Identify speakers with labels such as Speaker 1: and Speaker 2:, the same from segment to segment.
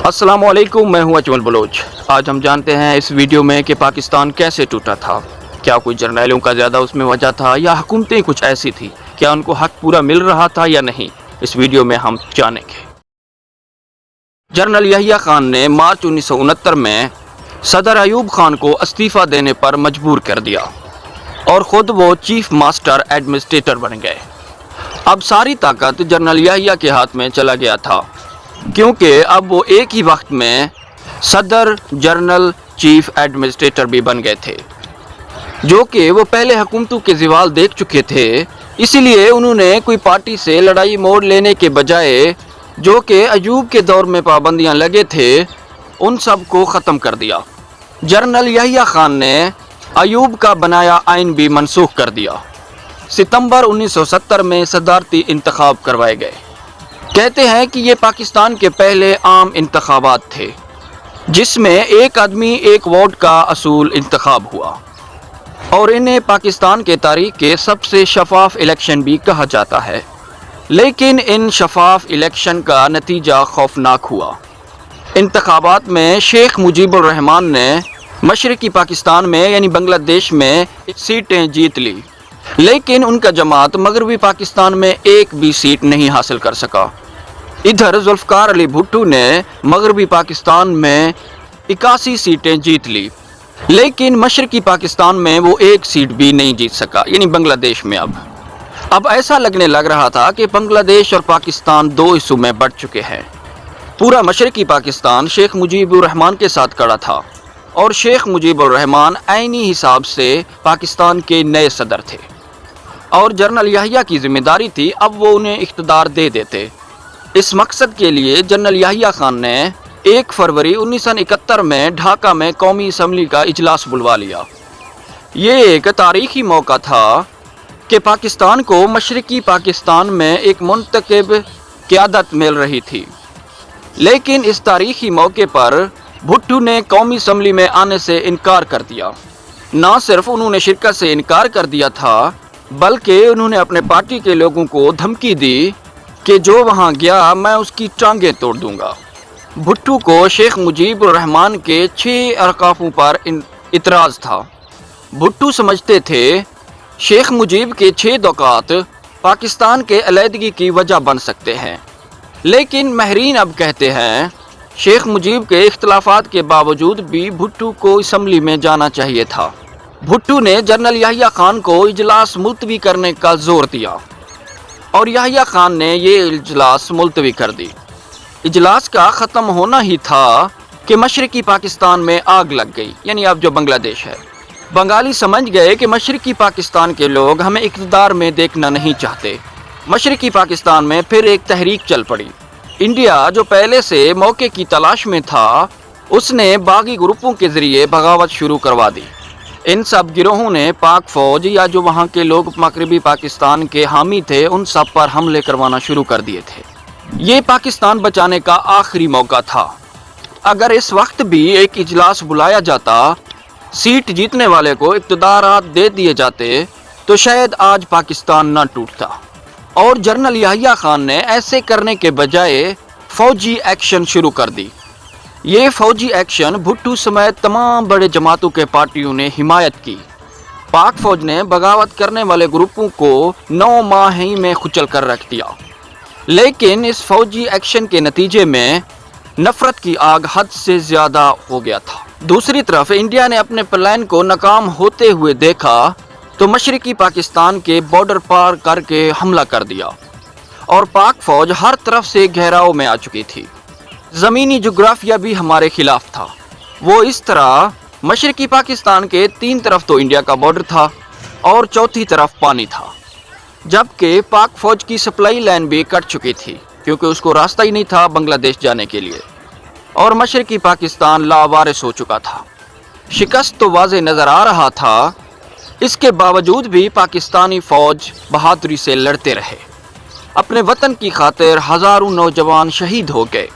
Speaker 1: अस्सलाम वालेकुम, मैं हूं अजमल बलोच। आज हम जानते हैं इस वीडियो में कि पाकिस्तान कैसे टूटा था। क्या कोई जर्नैलों का ज़्यादा उसमें वजह था या हुकूमतें कुछ ऐसी थी, क्या उनको हक पूरा मिल रहा था या नहीं, इस वीडियो में हम जानेंगे। जनरल यहिया खान ने मार्च 1969 में सदर अयूब खान को इस्तीफ़ा देने पर मजबूर कर दिया और ख़ुद वो चीफ मास्टर एडमिनिस्ट्रेटर बन गए। अब सारी ताकत जनरल यहिया के हाथ में चला गया था, क्योंकि अब वो एक ही वक्त में सदर, जनरल, चीफ एडमिनिस्ट्रेटर भी बन गए थे, जो कि वो पहले हुकूमतों के ज़वाल देख चुके थे। इसीलिए उन्होंने कोई पार्टी से लड़ाई मोड़ लेने के बजाय, जो कि अयूब के दौर में पाबंदियां लगे थे, उन सब को ख़त्म कर दिया। जनरल यहिया खान ने अयूब का बनाया आइन भी मनसूख कर दिया। सितंबर 1970 में सदारती इंतखाब करवाए गए। कहते हैं कि ये पाकिस्तान के पहले आम इंतखाबात थे, जिसमें एक आदमी एक वोट का असूल इंतखाब हुआ, और इन्हें पाकिस्तान के तारीख के सबसे शफाफ इलेक्शन भी कहा जाता है। लेकिन इन शफाफ इलेक्शन का नतीजा खौफनाक हुआ। इंतखाबात में शेख मुजीबुर रहमान ने मशरकी पाकिस्तान में यानी बांग्लादेश में सीटें जीत ली, लेकिन उनका जमात मगरबी पाकिस्तान में एक भी सीट नहीं हासिल कर सका। इधर जुल्फ़िकार अली भुट्टो ने मगरबी पाकिस्तान में 81 सीटें जीत ली, लेकिन मशरकी पाकिस्तान में वो एक सीट भी नहीं जीत सका, यानी बांग्लादेश में। अब ऐसा लगने लग रहा था कि बांग्लादेश और पाकिस्तान दो हिस्सों में बढ़ चुके हैं। पूरा मशरकी पाकिस्तान शेख मुजीबुर रहमान के साथ खड़ा था, और शेख मुजीबुर रहमान आईनी हिसाब से पाकिस्तान के नए सदर थे, और जनरल यहिया की जिम्मेदारी थी अब वो उन्हें इख्तिदार दे देते। इस मकसद के लिए जनरल यहिया खान ने 1 फरवरी 1971 में ढाका में कौमी असम्बली का इजलास बुलवा लिया। ये एक तारीखी मौका था कि पाकिस्तान को मशरकी पाकिस्तान में एक मुंतखब क़यादत मिल रही थी। लेकिन इस तारीखी मौके पर भुट्टो ने कौमी असम्बली में आने से इनकार कर दिया। ना सिर्फ उन्होंने शिरकत से इनकार कर दिया था, बल्कि उन्होंने अपने पार्टी के लोगों को धमकी दी कि जो वहां गया मैं उसकी टांगें तोड़ दूंगा। भुट्टो को शेख मुजीबुर रहमान के 6 अरकाफों पर इतराज़ था। भुट्टो समझते थे शेख मुजीब के 6 दौकात पाकिस्तान के अलहदगी की वजह बन सकते हैं, लेकिन महरीन अब कहते हैं शेख मुजीब के इख्तलाफात के बावजूद भी भुट्टो को असम्बली में जाना चाहिए था। भुट्टो ने जनरल यहिया खान को इजलास मुलतवी करने का जोर दिया, और यहिया खान ने ये इजलास मुलतवी कर दी। इजलास का ख़त्म होना ही था कि मशरकी पाकिस्तान में आग लग गई, यानी अब जो बांग्लादेश है। बंगाली समझ गए कि मशरकी पाकिस्तान के लोग हमें इक़्तिदार में देखना नहीं चाहते। मशरकी पाकिस्तान में फिर एक तहरीक चल पड़ी। इंडिया, जो पहले से मौके की तलाश में था, उसने बागी ग्रुपों के ज़रिए बगावत शुरू करवा दी। इन सब गिरोहों ने पाक फ़ौज या जो वहाँ के लोग मगरबी पाकिस्तान के हामी थे, उन सब पर हमले करवाना शुरू कर दिए थे। ये पाकिस्तान बचाने का आखिरी मौका था। अगर इस वक्त भी एक इजलास बुलाया जाता, सीट जीतने वाले को इक़्तिदारात दे दिए जाते, तो शायद आज पाकिस्तान न टूटता। और जनरल यहिया खान ने ऐसे करने के बजाय फ़ौजी एक्शन शुरू कर दी। ये फ़ौजी एक्शन भुट्टो समेत तमाम बड़े जमातों के पार्टियों ने हिमायत की। पाक फ़ौज ने बगावत करने वाले ग्रुपों को 9 माह ही में कुचल कर रख दिया। लेकिन इस फ़ौजी एक्शन के नतीजे में नफ़रत की आग हद से ज़्यादा हो गया था। दूसरी तरफ इंडिया ने अपने प्लान को नाकाम होते हुए देखा, तो मशरकी पाकिस्तान के बॉर्डर पार करके हमला कर दिया, और पाक फ़ौज हर तरफ से घेराव में आ चुकी थी। ज़मीनी जोग्राफिया भी हमारे खिलाफ था। वो इस तरह मशरकी पाकिस्तान के 3 तरफ तो इंडिया का बॉर्डर था, और चौथी तरफ पानी था, जबकि पाक फ़ौज की सप्लाई लाइन भी कट चुकी थी, क्योंकि उसको रास्ता ही नहीं था बांग्लादेश जाने के लिए, और मशरकी पाकिस्तान लावारिस हो चुका था। शिकस्त तो वाज़े नज़र आ रहा था। इसके बावजूद भी पाकिस्तानी फ़ौज बहादुरी से लड़ते रहे। अपने वतन की खातिर हज़ारों नौजवान शहीद हो गए।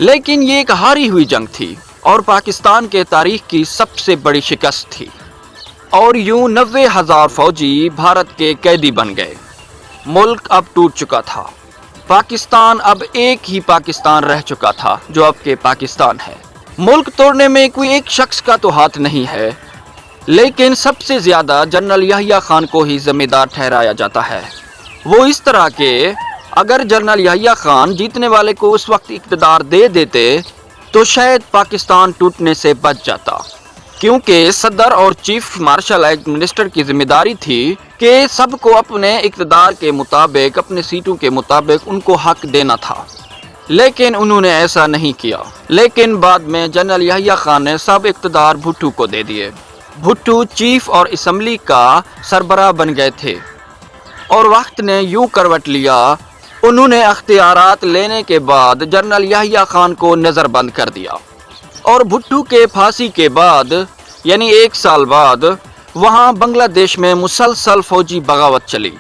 Speaker 1: लेकिन ये एक हारी हुई जंग थी, और पाकिस्तान के तारीख की सबसे बड़ी शिकस्त थी। और यूं 90,000 फौजी भारत के कैदी बन गए। मुल्क अब टूट चुका था। پاکستان اب ایک ہی پاکستان رہ چکا تھا جو اب کے پاکستان ہے۔ ملک توڑنے میں کوئی ایک شخص کا تو ہاتھ نہیں ہے، لیکن سب سے زیادہ جنرل یحییٰ خان کو ہی ذمہ دار ٹھہرایا جاتا ہے۔ وہ اس طرح کہ اگر جنرل یحییٰ خان جیتنے والے کو اس وقت اقتدار دے دیتے تو شاید پاکستان ٹوٹنے سے بچ جاتا، کیونکہ صدر اور چیف مارشل منسٹر کی ذمہ داری تھی کہ سب کو اپنے اقتدار کے مطابق، اپنے سیٹوں کے مطابق ان کو حق دینا تھا، لیکن انہوں نے ایسا نہیں کیا۔ لیکن بعد میں جنرل یحییٰ خان نے سب اقتدار بھٹو کو دے دیے۔ بھٹو چیف اور اسمبلی کا سربراہ بن گئے تھے، اور وقت نے یوں کروٹ لیا، انہوں نے اختیارات لینے کے بعد جنرل یحییٰ خان کو نظر بند کر دیا، اور بھٹو کے پھانسی کے بعد یعنی 1 سال بعد وہاں بنگلہ دیش میں مسلسل فوجی بغاوت چلی،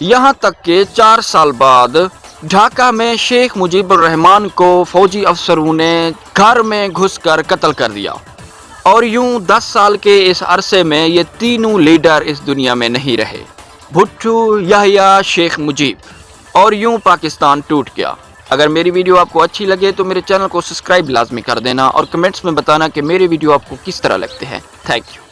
Speaker 1: یہاں تک کہ 4 سال بعد ڈھاکہ میں شیخ مجیب الرحمان کو فوجی افسروں نے گھر میں گھس کر قتل کر دیا، اور یوں 10 سال کے اس عرصے میں یہ تینوں لیڈر اس دنیا میں نہیں رہے، بھٹو، یحییٰ، شیخ مجیب، اور یوں پاکستان ٹوٹ گیا۔ اگر میری ویڈیو آپ کو اچھی لگے تو میرے چینل کو سبسکرائب لازمی کر دینا، اور کمنٹس میں بتانا کہ میرے ویڈیو آپ کو کس طرح لگتے ہیں۔ Thank you.